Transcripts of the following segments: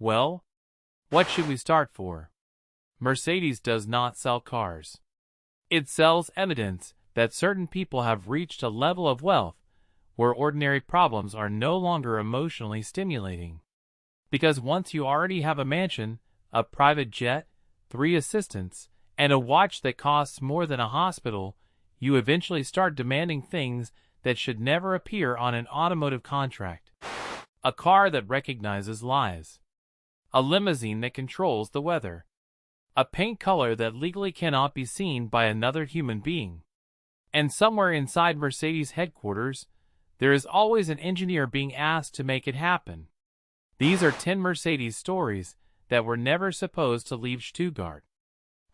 Well, what should we start for? Mercedes does not sell cars. It sells evidence that certain people have reached a level of wealth where ordinary problems are no longer emotionally stimulating. Because once you already have a mansion, a private jet, 3 assistants, and a watch that costs more than a hospital, you eventually start demanding things that should never appear on an automotive contract. A car that recognizes lies. A limousine that controls the weather. A paint color that legally cannot be seen by another human being. And somewhere inside Mercedes headquarters, there is always an engineer being asked to make it happen. These are 10 Mercedes stories that were never supposed to leave Stuttgart.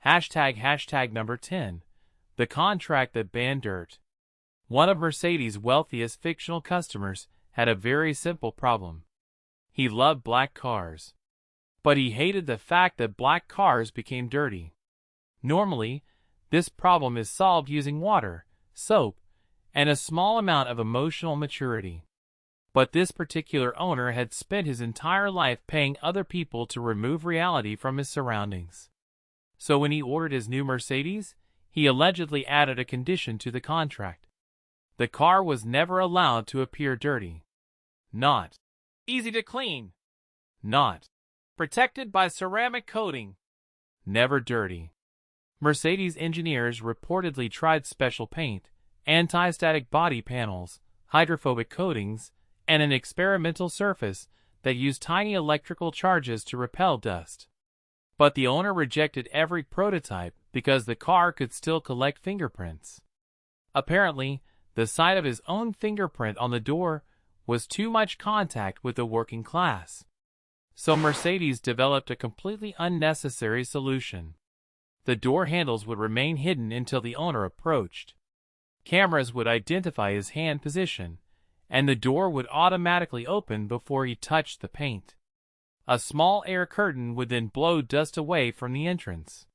Hashtag number 10. The contract that banned dirt. One of Mercedes' wealthiest fictional customers had a very simple problem. He loved black cars. But he hated the fact that black cars became dirty. Normally, this problem is solved using water, soap, and a small amount of emotional maturity. But this particular owner had spent his entire life paying other people to remove reality from his surroundings. So when he ordered his new Mercedes, he allegedly added a condition to the contract. The car was never allowed to appear dirty. Not easy to clean. Not protected by ceramic coating. Never dirty. Mercedes engineers reportedly tried special paint, anti-static body panels, hydrophobic coatings, and an experimental surface that used tiny electrical charges to repel dust. But the owner rejected every prototype because the car could still collect fingerprints. Apparently, the sight of his own fingerprint on the door was too much contact with the working class. So Mercedes developed a completely unnecessary solution. The door handles would remain hidden until the owner approached. Cameras would identify his hand position, and the door would automatically open before he touched the paint. A small air curtain would then blow dust away from the entrance.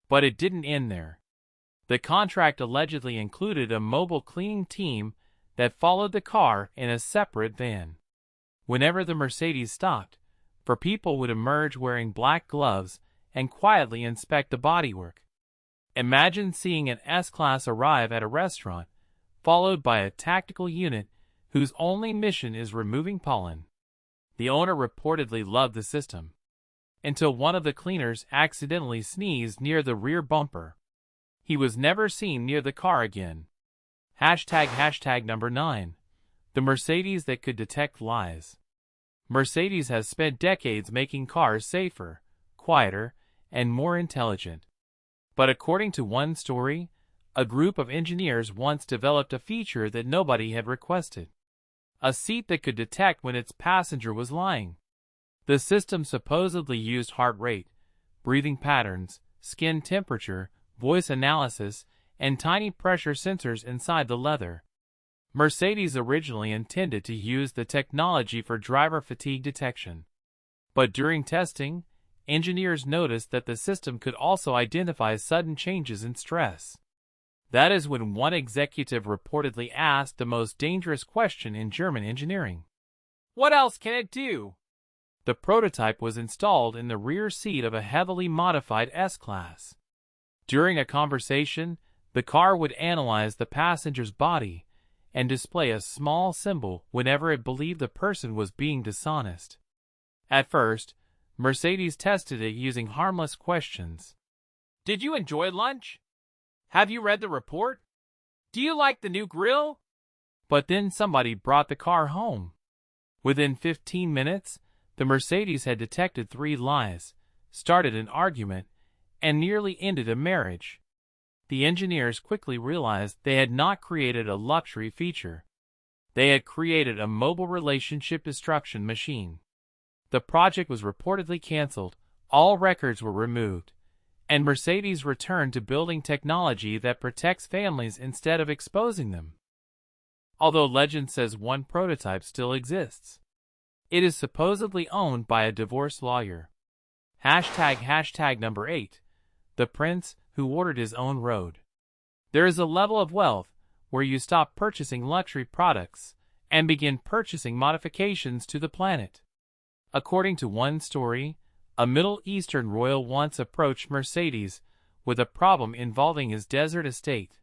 But it didn't end there. The contract allegedly included a mobile cleaning team that followed the car in a separate van. Whenever the Mercedes stopped, people would emerge wearing black gloves and quietly inspect the bodywork. Imagine seeing an S-Class arrive at a restaurant, followed by a tactical unit whose only mission is removing pollen. The owner reportedly loved the system, until one of the cleaners accidentally sneezed near the rear bumper. He was never seen near the car again. Hashtag number 9. The Mercedes that could detect lies. Mercedes has spent decades making cars safer, quieter, and more intelligent. But according to one story, a group of engineers once developed a feature that nobody had requested. A seat that could detect when its passenger was lying. The system supposedly used heart rate, breathing patterns, skin temperature, voice analysis, and tiny pressure sensors inside the leather. Mercedes originally intended to use the technology for driver fatigue detection. But during testing, engineers noticed that the system could also identify sudden changes in stress. That is when one executive reportedly asked the most dangerous question in German engineering. What else can it do? The prototype was installed in the rear seat of a heavily modified S-Class. During a conversation, the car would analyze the passenger's body and display a small symbol whenever it believed the person was being dishonest. At first, Mercedes tested it using harmless questions. Did you enjoy lunch? Have you read the report? Do you like the new grille? But then somebody brought the car home. Within 15 minutes, the Mercedes had detected 3 lies, started an argument, and nearly ended a marriage. The engineers quickly realized they had not created a luxury feature. They had created a mobile relationship destruction machine. The project was reportedly canceled, all records were removed, and Mercedes returned to building technology that protects families instead of exposing them. Although legend says one prototype still exists. It is supposedly owned by a divorce lawyer. Hashtag number 8. The prince who ordered his own road. There is a level of wealth where you stop purchasing luxury products and begin purchasing modifications to the planet. According to one story, a Middle Eastern royal once approached Mercedes with a problem involving his desert estate.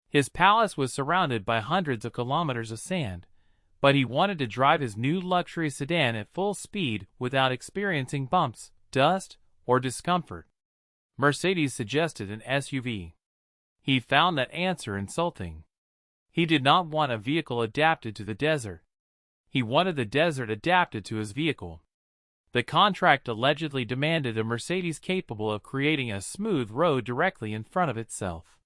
His palace was surrounded by hundreds of kilometers of sand, but he wanted to drive his new luxury sedan at full speed without experiencing bumps, dust, or discomfort. Mercedes suggested an SUV. He found that answer insulting. He did not want a vehicle adapted to the desert. He wanted the desert adapted to his vehicle. The contract allegedly demanded a Mercedes capable of creating a smooth road directly in front of itself.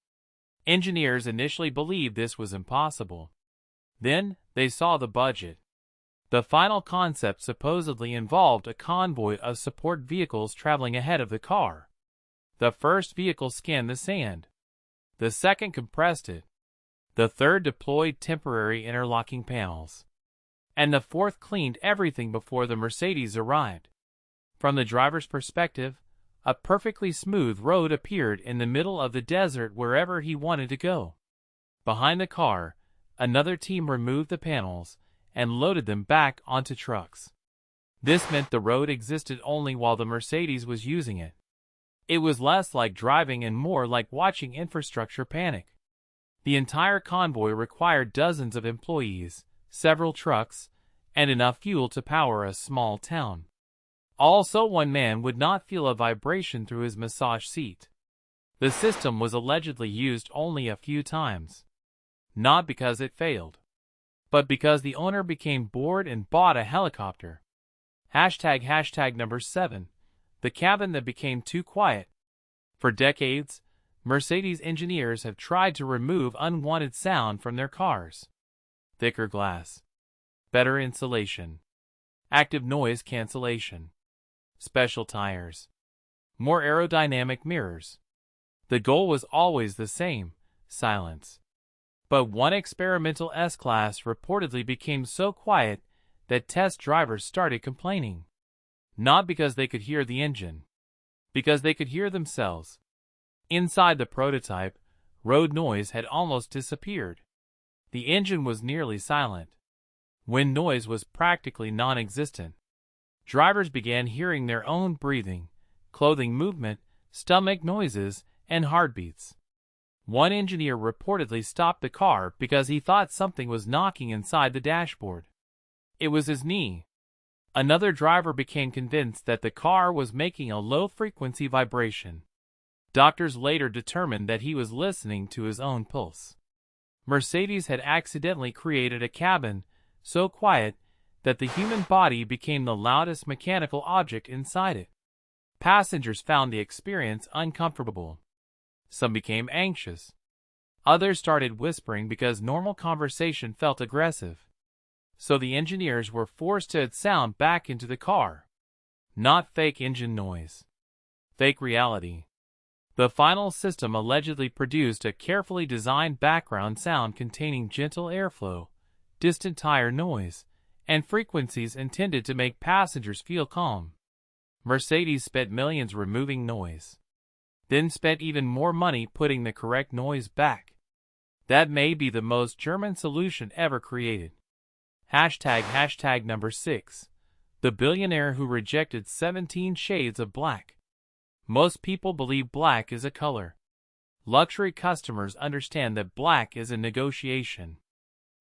Engineers initially believed this was impossible. Then, they saw the budget. The final concept supposedly involved a convoy of support vehicles traveling ahead of the car. The first vehicle skinned the sand. The second compressed it. The third deployed temporary interlocking panels. And the fourth cleaned everything before the Mercedes arrived. From the driver's perspective, a perfectly smooth road appeared in the middle of the desert wherever he wanted to go. Behind the car, another team removed the panels and loaded them back onto trucks. This meant the road existed only while the Mercedes was using it. It was less like driving and more like watching infrastructure panic. The entire convoy required dozens of employees, several trucks, and enough fuel to power a small town. Also, one man would not feel a vibration through his massage seat. The system was allegedly used only a few times. Not because it failed, but because the owner became bored and bought a helicopter. Number 7. The cabin that became too quiet. For decades, Mercedes engineers have tried to remove unwanted sound from their cars. Thicker glass, better insulation, active noise cancellation, special tires, more aerodynamic mirrors. The goal was always the same: silence. But one experimental S-Class reportedly became so quiet that test drivers started complaining. Not because they could hear the engine, because they could hear themselves. Inside the prototype, road noise had almost disappeared. The engine was nearly silent. Wind noise was practically non-existent. Drivers began hearing their own breathing, clothing movement, stomach noises, and heartbeats. One engineer reportedly stopped the car because he thought something was knocking inside the dashboard. It was his knee. Another driver became convinced that the car was making a low-frequency vibration. Doctors later determined that he was listening to his own pulse. Mercedes had accidentally created a cabin so quiet that the human body became the loudest mechanical object inside it. Passengers found the experience uncomfortable. Some became anxious. Others started whispering because normal conversation felt aggressive. So the engineers were forced to add sound back into the car. Not fake engine noise. Fake reality. The final system allegedly produced a carefully designed background sound containing gentle airflow, distant tire noise, and frequencies intended to make passengers feel calm. Mercedes spent millions removing noise, then spent even more money putting the correct noise back. That may be the most German solution ever created. Number 6. The billionaire who rejected 17 shades of black. Most people believe black is a color. Luxury customers understand that black is a negotiation.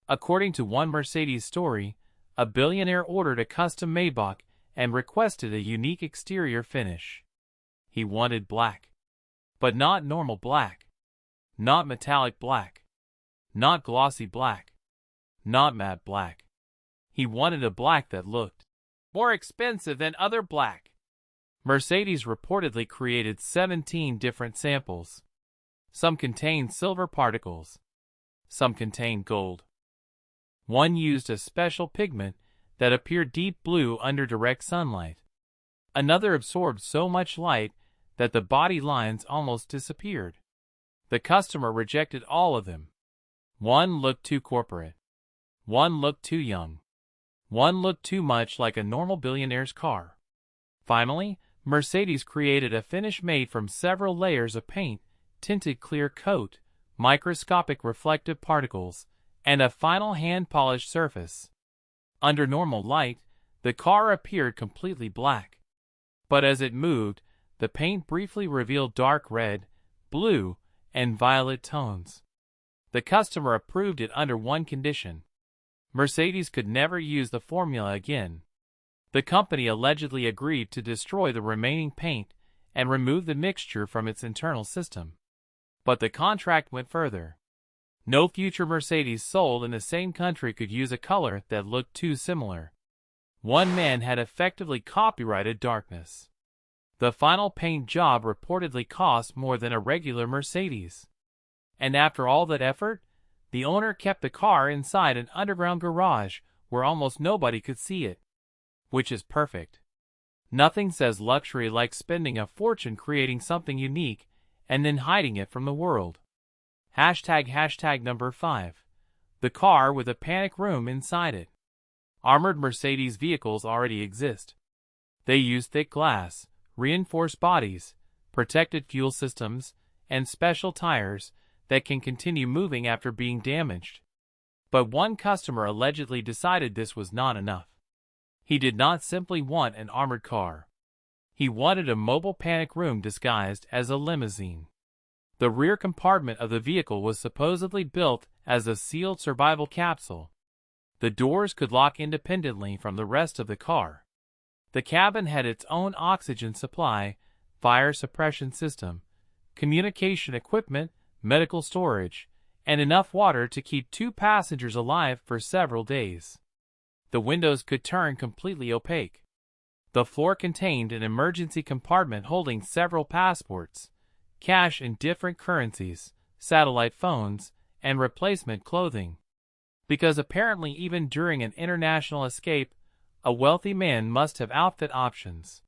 According to one Mercedes story, a billionaire ordered a custom Maybach and requested a unique exterior finish. He wanted black. But not normal black. Not metallic black. Not glossy black. Not matte black. He wanted a black that looked more expensive than other black. Mercedes reportedly created 17 different samples. Some contained silver particles. Some contained gold. One used a special pigment that appeared deep blue under direct sunlight. Another absorbed so much light that the body lines almost disappeared. The customer rejected all of them. One looked too corporate. One looked too young. One looked too much like a normal billionaire's car. Finally, Mercedes created a finish made from several layers of paint, tinted clear coat, microscopic reflective particles, and a final hand-polished surface. Under normal light, The car appeared completely black. But as it moved, the paint briefly revealed dark red, blue, and violet tones. The customer approved it under one condition. Mercedes could never use the formula again. The company allegedly agreed to destroy the remaining paint and remove the mixture from its internal system. But the contract went further. No future Mercedes sold in the same country could use a color that looked too similar. One man had effectively copyrighted darkness. The final paint job reportedly cost more than a regular Mercedes. And after all that effort, the owner kept the car inside an underground garage where almost nobody could see it. Which is perfect. Nothing says luxury like spending a fortune creating something unique and then hiding it from the world. Hashtag number 5. The car with a panic room inside it. Armored Mercedes vehicles already exist. They use thick glass, reinforced bodies, protected fuel systems, and special tires that can continue moving after being damaged. But one customer allegedly decided this was not enough. He did not simply want an armored car. He wanted a mobile panic room disguised as a limousine. The rear compartment of the vehicle was supposedly built as a sealed survival capsule. The doors could lock independently from the rest of the car. The cabin had its own oxygen supply, fire suppression system, communication equipment, medical storage, and enough water to keep 2 passengers alive for several days. The windows could turn completely opaque. The floor contained an emergency compartment holding several passports, cash in different currencies, satellite phones, and replacement clothing. Because apparently even during an international escape, a wealthy man must have outfit options.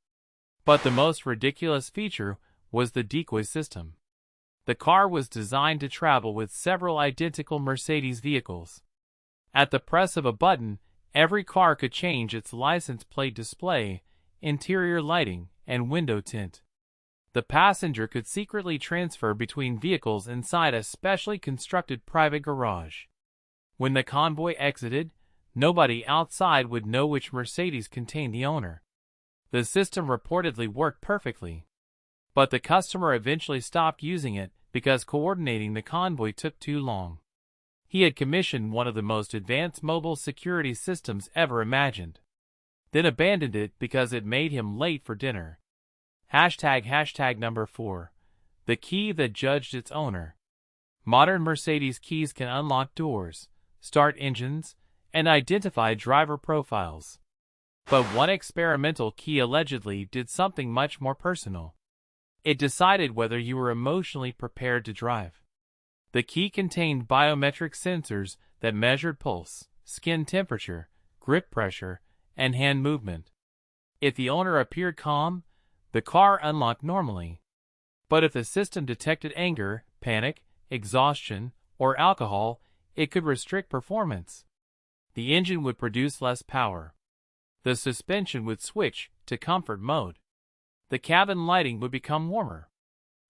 But the most ridiculous feature was the decoy system. The car was designed to travel with several identical Mercedes vehicles. At the press of a button, every car could change its license plate display, interior lighting, and window tint. The passenger could secretly transfer between vehicles inside a specially constructed private garage. When the convoy exited, nobody outside would know which Mercedes contained the owner. The system reportedly worked perfectly. But the customer eventually stopped using it because coordinating the convoy took too long. He had commissioned one of the most advanced mobile security systems ever imagined, then abandoned it because it made him late for dinner. Hashtag number 4. The key that judged its owner. Modern Mercedes keys can unlock doors, start engines, and identify driver profiles. But one experimental key allegedly did something much more personal. It decided whether you were emotionally prepared to drive. The key contained biometric sensors that measured pulse, skin temperature, grip pressure, and hand movement. If the owner appeared calm, the car unlocked normally. But if the system detected anger, panic, exhaustion, or alcohol, it could restrict performance. The engine would produce less power. The suspension would switch to comfort mode. The cabin lighting would become warmer.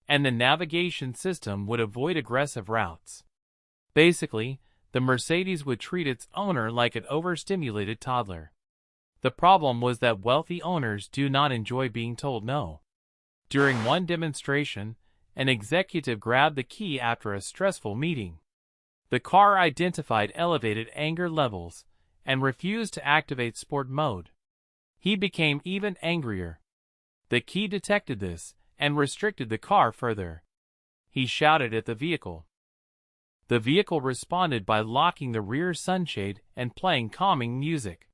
And the navigation system would avoid aggressive routes. Basically, the Mercedes would treat its owner like an overstimulated toddler. The problem was that wealthy owners do not enjoy being told no. During one demonstration, an executive grabbed the key after a stressful meeting. The car identified elevated anger levels and refused to activate sport mode. He became even angrier. The key detected this and restricted the car further. He shouted at the vehicle. The vehicle responded by locking the rear sunshade and playing calming music.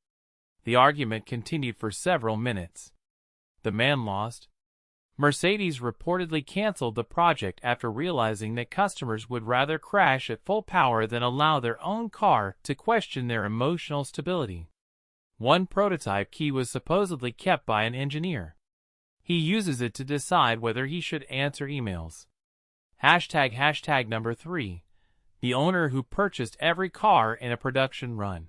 The argument continued for several minutes. The man lost. Mercedes reportedly canceled the project after realizing that customers would rather crash at full power than allow their own car to question their emotional stability. One prototype key was supposedly kept by an engineer. He uses it to decide whether he should answer emails. Hashtag number 3. The owner who purchased every car in a production run.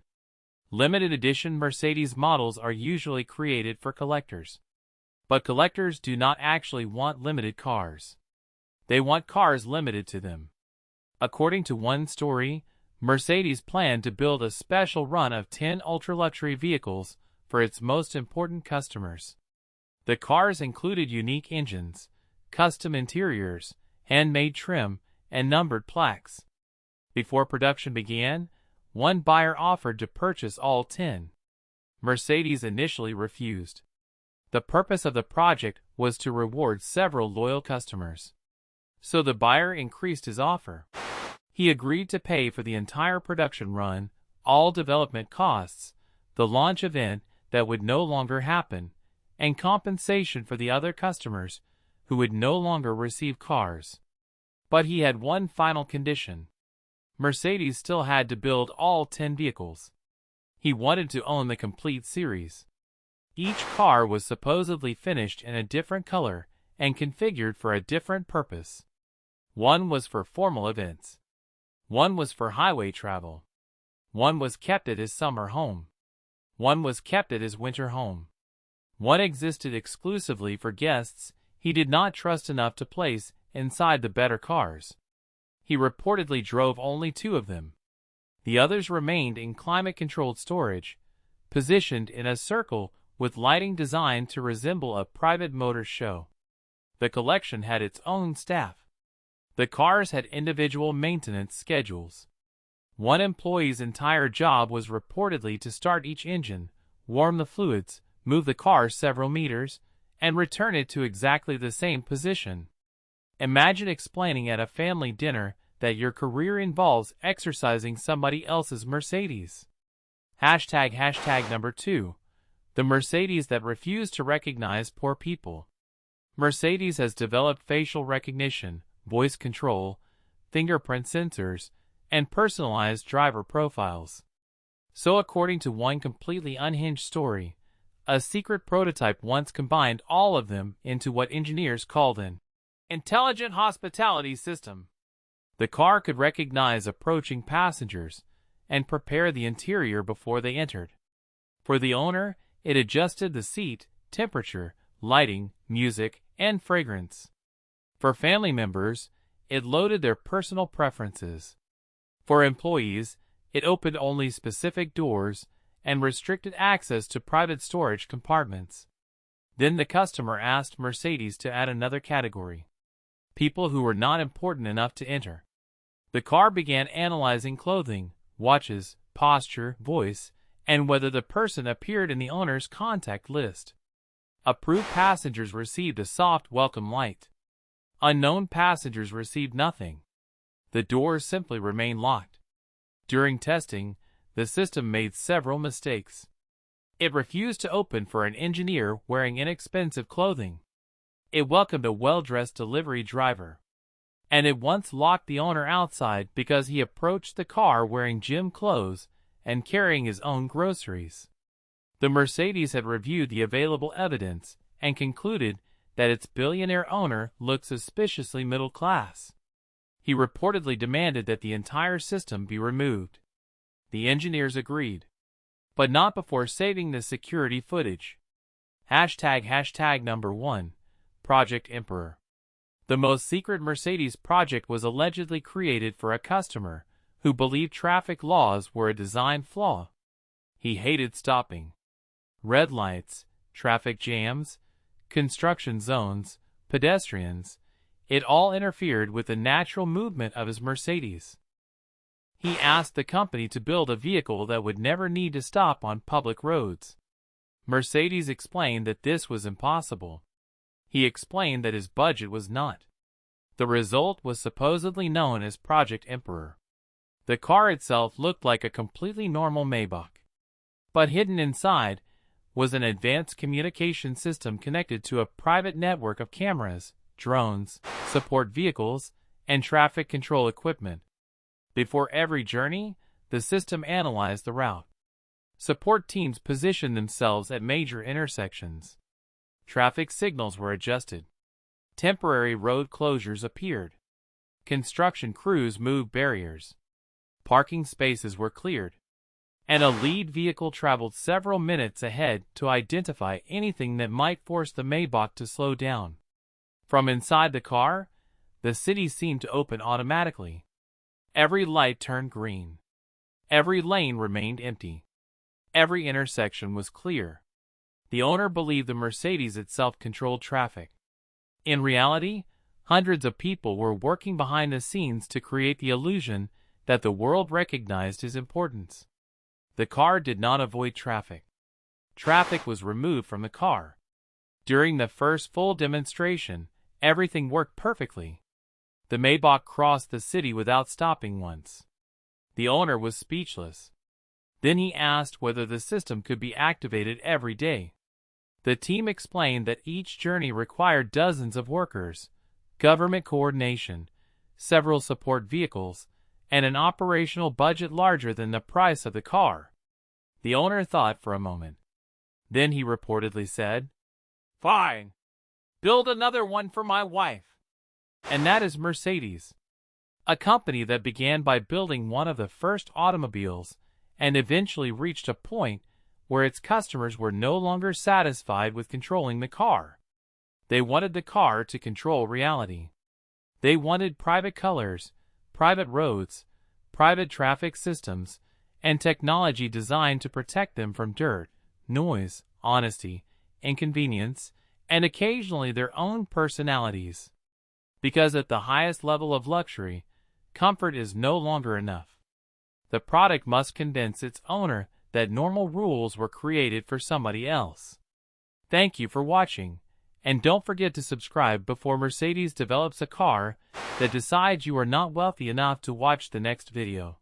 Limited edition Mercedes models are usually created for collectors. But collectors do not actually want limited cars. They want cars limited to them. According to one story, Mercedes planned to build a special run of 10 ultra-luxury vehicles for its most important customers. The cars included unique engines, custom interiors, handmade trim, and numbered plaques. Before production began, one buyer offered to purchase all 10. Mercedes initially refused. The purpose of the project was to reward several loyal customers. So the buyer increased his offer. He agreed to pay for the entire production run, all development costs, the launch event that would no longer happen, and compensation for the other customers who would no longer receive cars. But he had one final condition. Mercedes still had to build all 10 vehicles. He wanted to own the complete series. Each car was supposedly finished in a different color and configured for a different purpose. One was for formal events. One was for highway travel. One was kept at his summer home. One was kept at his winter home. One existed exclusively for guests he did not trust enough to place inside the better cars. He reportedly drove only 2 of them. The others remained in climate-controlled storage, positioned in a circle with lighting designed to resemble a private motor show. The collection had its own staff. The cars had individual maintenance schedules. One employee's entire job was reportedly to start each engine, warm the fluids, move the car several meters, and return it to exactly the same position. Imagine explaining at a family dinner that your career involves exercising somebody else's Mercedes. Number 2. The Mercedes that refused to recognize poor people. Mercedes has developed facial recognition, voice control, fingerprint sensors, and personalized driver profiles. So according to one completely unhinged story, a secret prototype once combined all of them into what engineers called an intelligent hospitality system. The car could recognize approaching passengers and prepare the interior before they entered. For the owner, it adjusted the seat, temperature, lighting, music, and fragrance. For family members, it loaded their personal preferences. For employees, it opened only specific doors and restricted access to private storage compartments. Then the customer asked Mercedes to add another category: people who were not important enough to enter. The car began analyzing clothing, watches, posture, voice, and whether the person appeared in the owner's contact list. Approved passengers received a soft welcome light. Unknown passengers received nothing. The doors simply remained locked. During testing, the system made several mistakes. It refused to open for an engineer wearing inexpensive clothing. It welcomed a well-dressed delivery driver. And it once locked the owner outside because he approached the car wearing gym clothes and carrying his own groceries. The Mercedes had reviewed the available evidence and concluded that its billionaire owner looked suspiciously middle class. He reportedly demanded that the entire system be removed. The engineers agreed, but not before saving the security footage. Number 1. Project Emperor. The most secret Mercedes project was allegedly created for a customer who believed traffic laws were a design flaw. He hated stopping. Red lights, traffic jams, construction zones, pedestrians, it all interfered with the natural movement of his Mercedes. He asked the company to build a vehicle that would never need to stop on public roads. Mercedes explained that this was impossible. He explained that his budget was not. The result was supposedly known as Project Emperor. The car itself looked like a completely normal Maybach. But hidden inside was an advanced communication system connected to a private network of cameras, drones, support vehicles, and traffic control equipment. Before every journey, the system analyzed the route. Support teams positioned themselves at major intersections. Traffic signals were adjusted. Temporary road closures appeared. Construction crews moved barriers. Parking spaces were cleared. And a lead vehicle traveled several minutes ahead to identify anything that might force the Maybach to slow down. From inside the car, the city seemed to open automatically. Every light turned green. Every lane remained empty. Every intersection was clear. The owner believed the Mercedes itself controlled traffic. In reality, hundreds of people were working behind the scenes to create the illusion that the world recognized his importance. The car did not avoid traffic. Traffic was removed from the car. During the first full demonstration, everything worked perfectly. The Maybach crossed the city without stopping once. The owner was speechless. Then he asked whether the system could be activated every day. The team explained that each journey required dozens of workers, government coordination, several support vehicles, and an operational budget larger than the price of the car. The owner thought for a moment. Then he reportedly said, "Fine. Build another one for my wife." And that is Mercedes, a company that began by building one of the first automobiles and eventually reached a point where its customers were no longer satisfied with controlling the car. They wanted the car to control reality. They wanted private colors, private roads, private traffic systems, and technology designed to protect them from dirt, noise, honesty, inconvenience, and occasionally their own personalities. Because at the highest level of luxury, comfort is no longer enough. The product must convince its owner that normal rules were created for somebody else. Thank you for watching, and don't forget to subscribe before Mercedes develops a car that decides you are not wealthy enough to watch the next video.